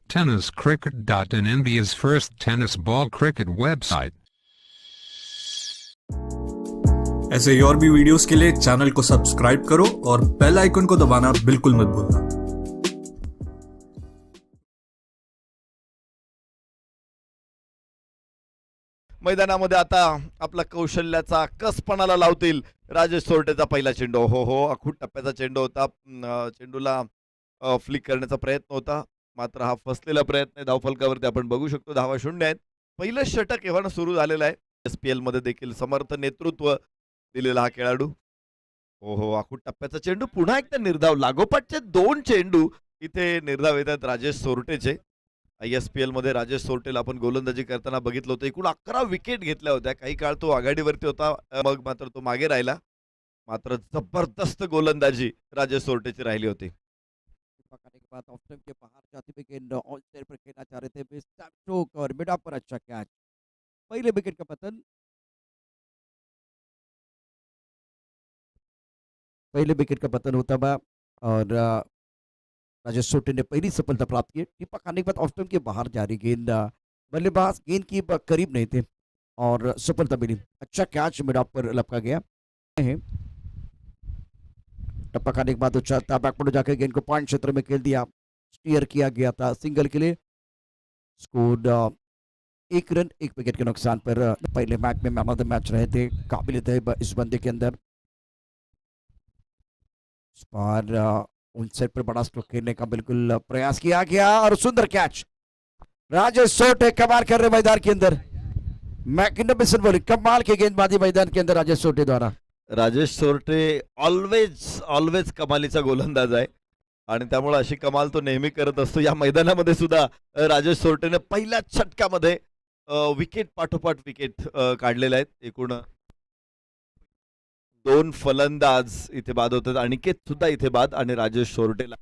tenniscricket.in, India's first tennis ball cricket website. ऐसे ही और भी वीडियोस के लिए चैनल को सब्सक्राइब करो और बेल आइकन को दबाना बिल्कुल मत भूलना। मैदानामध्ये आता आपला कौशल्याचा कसपणाला लावतील राजेश सोरटेचा पहिला चेंडू। हो अखूट टप्प्याचा चेंडू होता। चेंडूला फ्लिक करण्याचा प्रयत्न होता, मात्र हा फसलेला प्रयत्न आहे। धावफलकावरती आपण बघू शकतो धावा 0 आहेत। पहिलं षटक एव्हाना सुरू झालेलं आहे। SPL मध्ये देखील समर्थ नेतृत्व दिलेला हा खेळाडू। अखूट टप्प्याचा चेंडू, पुन्हा एकदा निर्धाव। लागोपाठचे 2 चेंडू इथे निर्धाव येतात राजेश सोरटेचे। ISPL मध्ये राजेश सोरटेला आपण गोलंदाजी करताना बघितलं होतं। एकूण 11 विकेट घेतल्या होत्या। काही काळ तो आघाडीवरती होता, मग मात्र तो मागे राहिला। मात्र जबरदस्त गोलंदाजी राजेश सोरटेची राहिली होती। पकड़ने के बाद ऑफ स्टंप के बाहर जाते हुए गेंद ऑन साइड पर खेलना चाह रहे थे, मिस स्टोक और मिड ऑफ पर अच्छा कैच। पहले विकेट का पतन, पहले विकेट का पतन होता हुआ और राजेश सोरटे ने पहली सफलता प्राप्त की। टिप्पा खाने के बाद ऑफ स्टंप के बाहर जा रही गेंद, बल्लेबाज गेंद की करीब नहीं थे और सफलता मिली। अच्छा कैच मिड ऑफ पर लपका गया है। टप्पा खाने के बाद उछलता बैकवर्ड जाकर गेंद को पॉइंट क्षेत्र में खेल दिया। स्टीयर किया गया था सिंगल के लिए। स्कोर 1 रन 1 विकेट के नुकसान पर पहले मैच में मैन ऑफ द मैच रहे थे काबिल तहब इस बंदे के अंदर। इस बार उन सेट पर बड़ा स्ट्रोक खेलने का बिल्कुल प्रयास किया गया और सुंदर कैच। राजेश सोरटे कमाल कर रहे मैदान के अंदर। मैग्निफिसेंट बॉलिंग, कमाल की गेंदबाजी मैदान के अंदर राजेश सोरटे द्वारा। राजेश सोरटे ऑलवेज कमालीचा गोलंदाज आहे आणि त्यामुळे अशी कमाल तो नेहमी करत असतो। या मैदानामध्ये सुद्धा राजेश सोरटेने पहिल्या षटकामध्ये विकेट पाठोपाठ विकेट काढलेले आहेत। एकूण 2 फलंदाज इथे बाद होतात। अनिकेत सुद्धा इथे बाद आणि राजेश सोरटेला